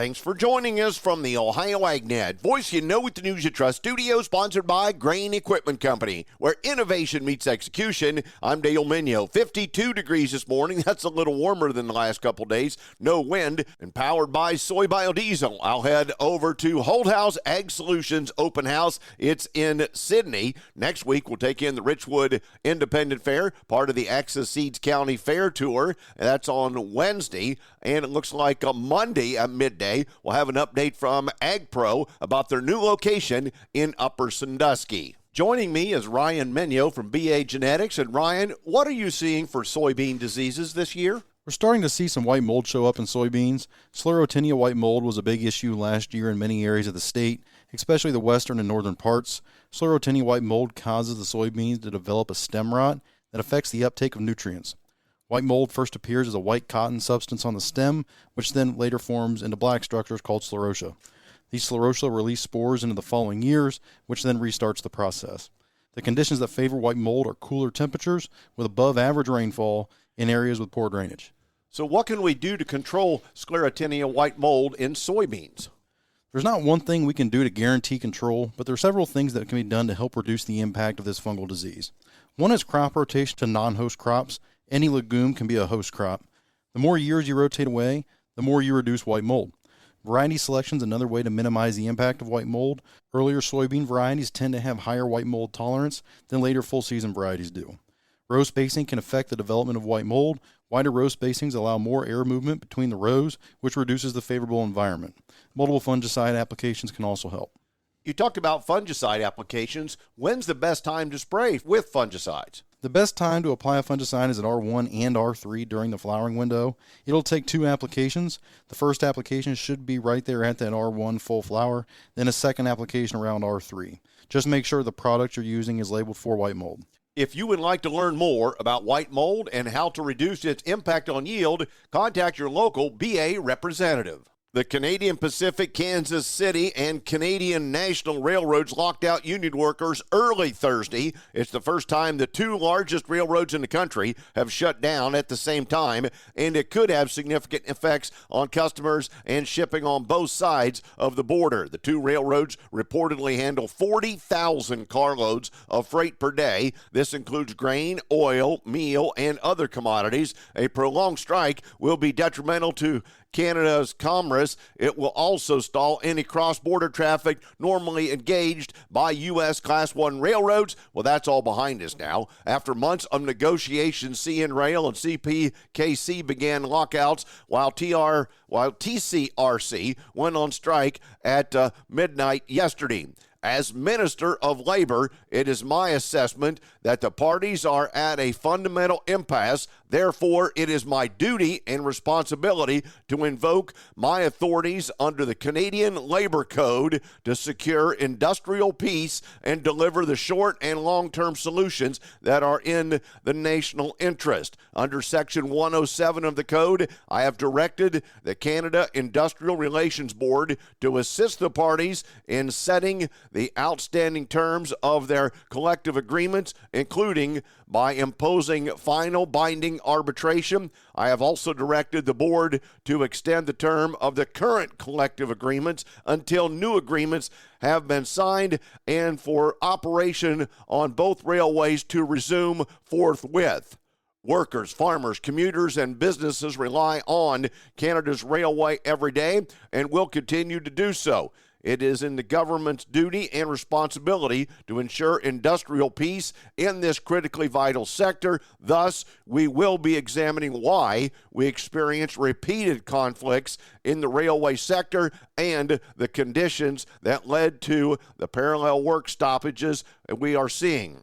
Thanks for joining us from the Ohio AgNet. Voice you know with the news you trust studio, sponsored by Grain Equipment Company, where innovation meets execution. I'm Dale Minyo. 52 degrees this morning. That's a little warmer than the last couple days. No wind, and powered by soy biodiesel. I'll head over to Holthouse Ag Solutions Open House. It's in Sydney. Next week, we'll take in the Richwood Independent Fair, part of the Access Seeds County Fair Tour. That's on Wednesday, and it looks like a Monday at midday. We'll have an update from AgPro about their new location in Upper Sandusky. Joining me is Ryan Minyo from BA Genetics. And Ryan, what are you seeing for soybean diseases this year? We're starting to see some white mold show up in soybeans. Sclerotinia white mold was a big issue last year in many areas of the state, especially the western and northern parts. Sclerotinia white mold causes the soybeans to develop a stem rot that affects the uptake of nutrients. White mold first appears as a white cotton substance on the stem, which then later forms into black structures called sclerotia. These sclerotia release spores into the following years, which then restarts the process. The conditions that favor white mold are cooler temperatures with above average rainfall in areas with poor drainage. So what can we do to control Sclerotinia white mold in soybeans? There's not one thing we can do to guarantee control, but there are several things that can be done to help reduce the impact of this fungal disease. One is crop rotation to non-host crops. Any legume can be a host crop. The more years you rotate away, the more you reduce white mold. Variety selection is another way to minimize the impact of white mold. Earlier soybean varieties tend to have higher white mold tolerance than later full season varieties do. Row spacing can affect the development of white mold. Wider row spacings allow more air movement between the rows, which reduces the favorable environment. Multiple fungicide applications can also help. You talked about fungicide applications. When's the best time to spray with fungicides? The best time to apply a fungicide is at R1 and R3 during the flowering window. It'll take 2 applications. The first application should be right there at that R1 full flower, then a second application around R3. Just make sure the product you're using is labeled for white mold. If you would like to learn more about white mold and how to reduce its impact on yield, contact your local BA representative. The Canadian Pacific, Kansas City, and Canadian National Railroads locked out union workers early Thursday. It's the first time the 2 largest railroads in the country have shut down at the same time, and it could have significant effects on customers and shipping on both sides of the border. The 2 railroads reportedly handle 40,000 carloads of freight per day. This includes grain, oil, meal, and other commodities. A prolonged strike will be detrimental to Canada's commerce. It will also stall any cross-border traffic normally engaged by U.S. Class 1 railroads. Well, that's all behind us now. After months of negotiations, CN Rail and CPKC began lockouts while TCRC went on strike at midnight yesterday. As Minister of Labor, it is my assessment that the parties are at a fundamental impasse. Therefore, it is my duty and responsibility to invoke my authorities under the Canadian Labor Code to secure industrial peace and deliver the short and long-term solutions that are in the national interest. Under Section 107 of the Code, I have directed the Canada Industrial Relations Board to assist the parties in setting the outstanding terms of their collective agreements, including by imposing final binding arbitration. I have also directed the board to extend the term of the current collective agreements until new agreements have been signed and for operation on both railways to resume forthwith. Workers, farmers, commuters, and businesses rely on Canada's railway every day and will continue to do so. It is in the government's duty and responsibility to ensure industrial peace in this critically vital sector. Thus, we will be examining why we experience repeated conflicts in the railway sector and the conditions that led to the parallel work stoppages we are seeing.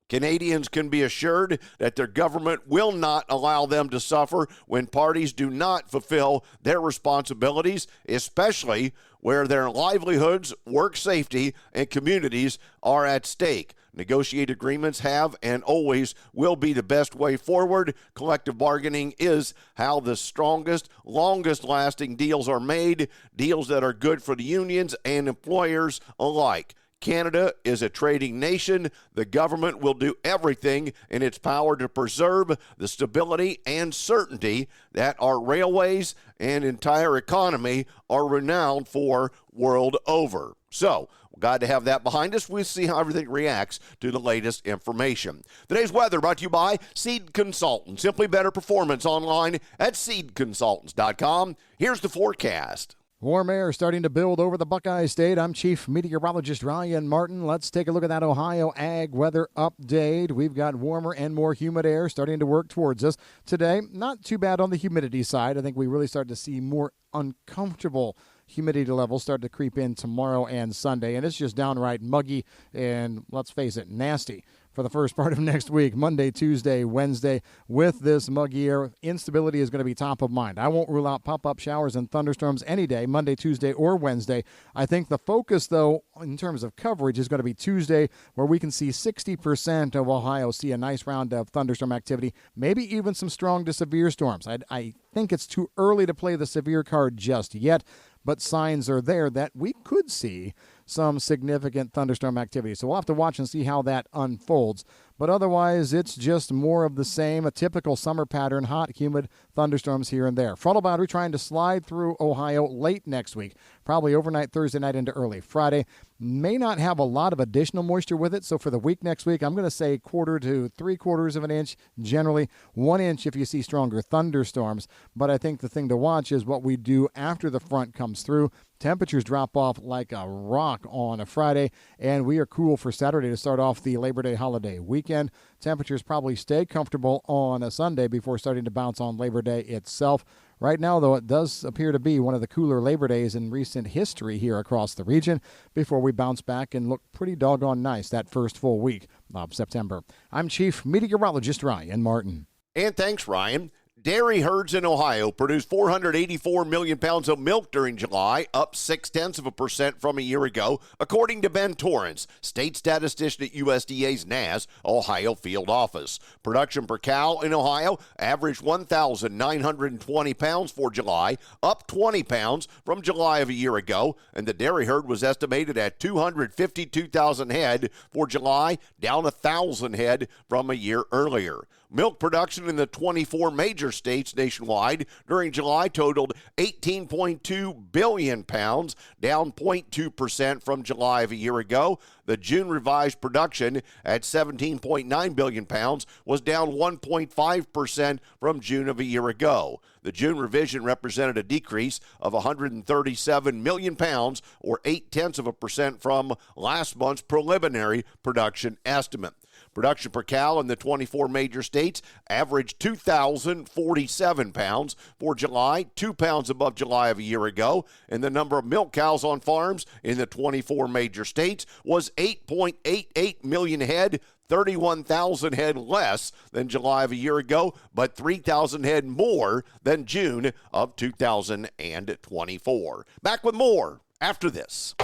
Canadians can be assured that their government will not allow them to suffer when parties do not fulfill their responsibilities, especially where their livelihoods, work safety, and communities are at stake. Negotiated agreements have and always will be the best way forward. Collective bargaining is how the strongest, longest-lasting deals are made, deals that are good for the unions and employers alike. Canada is a trading nation. The government will do everything in its power to preserve the stability and certainty that our railways and entire economy are renowned for world over. So, glad to have that behind us. We'll see how everything reacts to the latest information. Today's weather brought to you by Seed Consultants. Simply better performance online at seedconsultants.com. Here's the forecast. Warm air starting to build over the Buckeye State. I'm Chief Meteorologist Ryan Martin. Let's take a look at that Ohio Ag weather update. We've got warmer and more humid air starting to work towards us today. Not too bad on the humidity side. I think we really start to see more uncomfortable humidity levels start to creep in tomorrow and Sunday, and it's just downright muggy and, let's face it, nasty for the first part of next week, Monday, Tuesday, Wednesday. With this muggy air, instability is going to be top of mind. I won't rule out pop-up showers and thunderstorms any day, Monday, Tuesday, or Wednesday. I think the focus, though, in terms of coverage is going to be Tuesday, where we can see 60% of Ohio see a nice round of thunderstorm activity, maybe even some strong to severe storms. I think it's too early to play the severe card just yet, but signs are there that we could see some significant thunderstorm activity. So we'll have to watch and see how that unfolds. But otherwise, it's just more of the same, a typical summer pattern, hot, humid thunderstorms here and there. Frontal boundary trying to slide through Ohio late next week, probably overnight Thursday night into early Friday. May not have a lot of additional moisture with it, so for the week next week, I'm going to say 1/4 to 3/4 of an inch, generally 1 inch if you see stronger thunderstorms. But I think the thing to watch is what we do after the front comes through. Temperatures drop off like a rock on a Friday, and we are cool for Saturday to start off the Labor Day holiday weekend. Temperatures probably stay comfortable on a Sunday before starting to bounce on Labor Day itself. Right now, though, it does appear to be one of the cooler Labor Days in recent history here across the region before we bounce back and look pretty doggone nice that first full week of September. I'm Chief Meteorologist Ryan Martin. And thanks, Ryan. Dairy herds in Ohio produced 484 million pounds of milk during July, up 0.6% from a year ago, according to Ben Torrance, state statistician at USDA's NAS Ohio field office. Production per cow in Ohio averaged 1,920 pounds for July, up 20 pounds from July of a year ago, and the dairy herd was estimated at 252,000 head for July, down 1,000 head from a year earlier. Milk production in the 24 major states nationwide during July totaled 18.2 billion pounds, down 0.2% from July of a year ago. The June revised production at 17.9 billion pounds was down 1.5% from June of a year ago. The June revision represented a decrease of 137 million pounds, or 0.8% from last month's preliminary production estimate. Production per cow in the 24 major states averaged 2,047 pounds for July, 2 pounds above July of a year ago, and the number of milk cows on farms in the 24 major states was 8.88 million head, 31,000 head less than July of a year ago, but 3,000 head more than June of 2024. Back with more after this.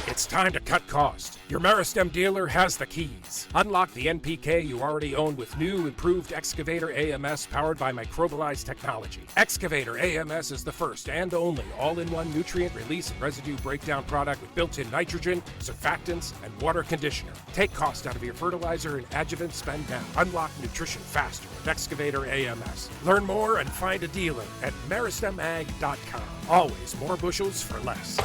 It's time to cut costs. Your Meristem dealer has the keys. Unlock the NPK you already own with new improved Excavator AMS powered by microbialized technology. Excavator AMS is the first and only all-in-one nutrient release and residue breakdown product with built-in nitrogen, surfactants, and water conditioner. Take cost out of your fertilizer and adjuvant spend now. Unlock nutrition faster with Excavator AMS. Learn more and find a dealer at meristemag.com. Always more bushels for less.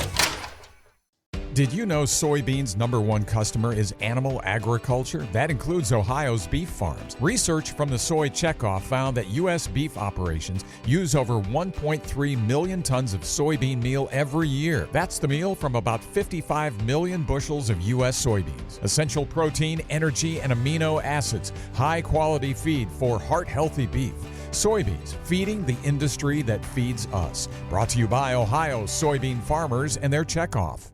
Did you know soybeans' #1 customer is animal agriculture? That includes Ohio's beef farms. Research from the Soy Checkoff found that U.S. beef operations use over 1.3 million tons of soybean meal every year. That's the meal from about 55 million bushels of U.S. soybeans. Essential protein, energy, and amino acids. High-quality feed for heart-healthy beef. Soybeans, feeding the industry that feeds us. Brought to you by Ohio's soybean farmers and their Checkoff.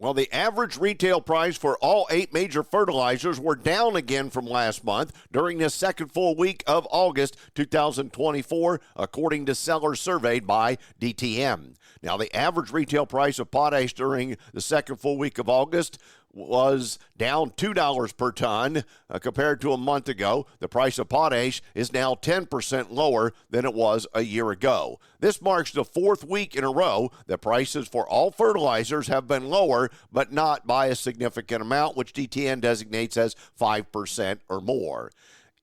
Well, the average retail price for all 8 major fertilizers were down again from last month during the second full week of August 2024, according to sellers surveyed by DTM. Now, the average retail price of potash during the second full week of August was down $2 per ton compared to a month ago. The price of potash is now 10% lower than it was a year ago. This marks the fourth week in a row that prices for all fertilizers have been lower, but not by a significant amount, which DTN designates as 5% or more.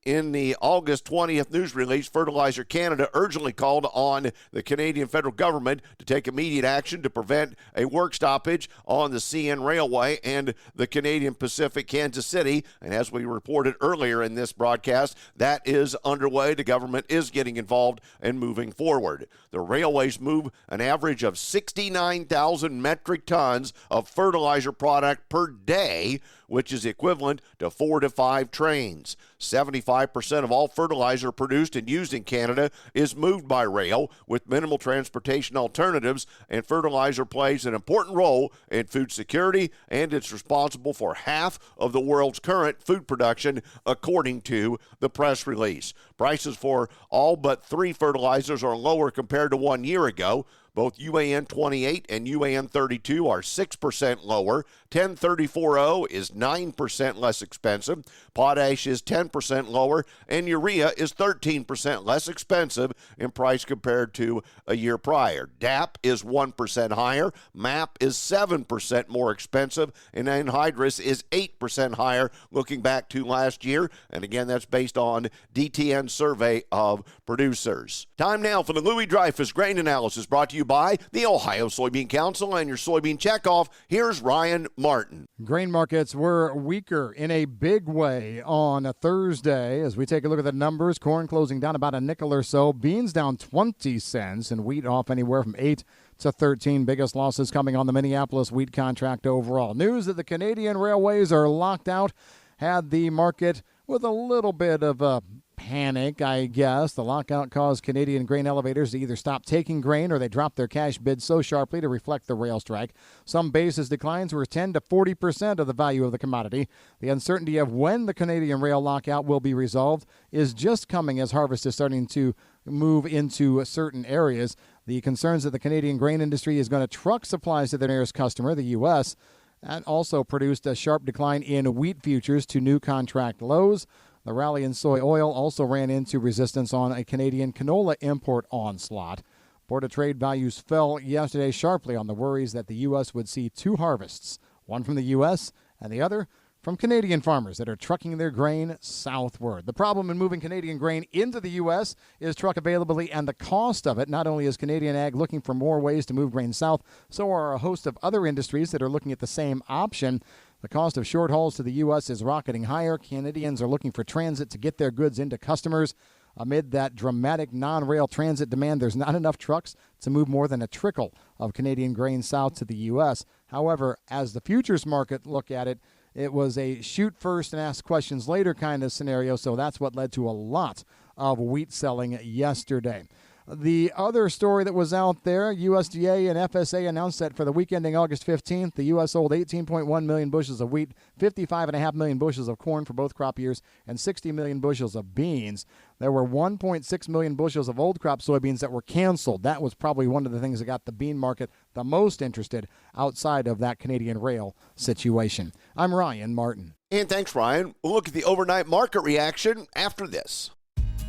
In the August 20th news release, Fertilizer Canada urgently called on the Canadian federal government to take immediate action to prevent a work stoppage on the CN Railway and the Canadian Pacific Kansas City. And as we reported earlier in this broadcast, that is underway. The government is getting involved and moving forward. The railways move an average of 69,000 metric tons of fertilizer product per day, which is equivalent to 4 to 5 trains. 75% of all fertilizer produced and used in Canada is moved by rail with minimal transportation alternatives, and fertilizer plays an important role in food security, and it's responsible for half of the world's current food production, according to the press release. Prices for all but 3 fertilizers are lower compared to 1 year ago. Both UAN 28 and UAN 32 are 6% lower. 1034O is 9% less expensive. Potash is 10% lower, and urea is 13% less expensive in price compared to a year prior. DAP is 1% higher. MAP is 7% more expensive, and anhydrous is 8% higher looking back to last year. And again, that's based on DTN survey of producers. Time now for the Louis Dreyfus Grain Analysis, brought to you by the Ohio Soybean Council and your soybean checkoff. Here's Ryan Martin. Grain markets were weaker in a big way on a Thursday. As we take a look at the numbers, corn closing down about a nickel or so, beans down 20 cents, and wheat off anywhere from 8 to 13. Biggest losses coming on the Minneapolis wheat contract overall. News that the Canadian railways are locked out had the market with a little bit of a panic, I guess. The lockout caused Canadian grain elevators to either stop taking grain or they dropped their cash bids so sharply to reflect the rail strike. Some basis declines were 10 to 40% of the value of the commodity. The uncertainty of when the Canadian rail lockout will be resolved is just coming as harvest is starting to move into certain areas. The concerns that the Canadian grain industry is going to truck supplies to their nearest customer, the U.S., and also produced a sharp decline in wheat futures to new contract lows. The rally in soy oil also ran into resistance on a Canadian canola import onslaught. Board of Trade values fell yesterday sharply on the worries that the U.S. would see 2 harvests, one from the U.S. and the other from Canadian farmers that are trucking their grain southward. The problem in moving Canadian grain into the U.S. is truck availability and the cost of it. Not only is Canadian ag looking for more ways to move grain south, so are a host of other industries that are looking at the same option. The cost of short hauls to the U.S. is rocketing higher. Canadians are looking for transit to get their goods into customers. Amid that dramatic non-rail transit demand, there's not enough trucks to move more than a trickle of Canadian grain south to the U.S. However, as the futures market look at it, it was a shoot first and ask questions later kind of scenario, so that's what led to a lot of wheat selling yesterday. The other story that was out there, USDA and FSA announced that for the week ending August 15th, the U.S. sold 18.1 million bushels of wheat, 55.5 million bushels of corn for both crop years, and 60 million bushels of beans. There were 1.6 million bushels of old crop soybeans that were canceled. That was probably one of the things that got the bean market the most interested outside of that Canadian rail situation. I'm Ryan Martin. And thanks, Ryan. We'll look at the overnight market reaction after this.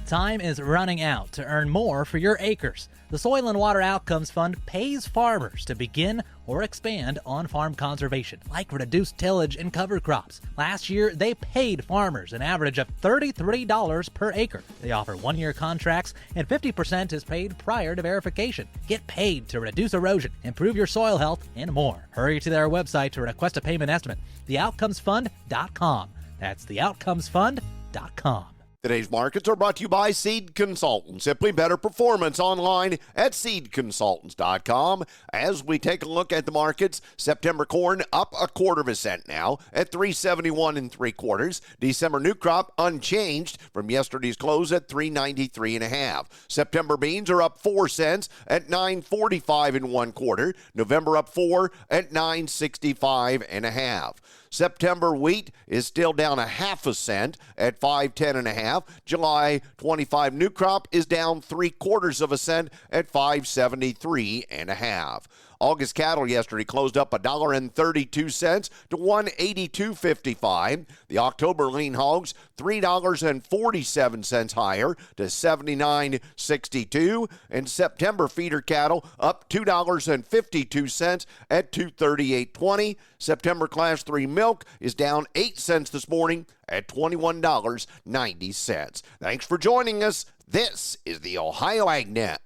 Time is running out to earn more for your acres. The Soil and Water Outcomes Fund pays farmers to begin or expand on-farm conservation, like reduced tillage and cover crops. Last year, they paid farmers an average of $33 per acre. They offer one-year contracts, and 50% is paid prior to verification. Get paid to reduce erosion, improve your soil health, and more. Hurry to their website to request a payment estimate, theoutcomesfund.com. That's theoutcomesfund.com. Today's markets are brought to you by Seed Consultants. Simply better performance online at seedconsultants.com. As we take a look at the markets, September corn up 1/4 cent now at 371 3/4. December new crop unchanged from yesterday's close at 393 1/2. September beans are up 4 cents at 945 1/4. November up 4 at 965 1/2. September wheat is still down 1/2 cent at 510 1/2. July 25 new crop is down 3/4 cent at 573 1/2. August cattle yesterday closed up $1.32 to $182.55. The October lean hogs $3.47 higher to $79.62. And September feeder cattle up $2.52 at $238.20. September Class 3 milk is down 8 cents this morning at $21.90. Thanks for joining us. This is the Ohio AgNet.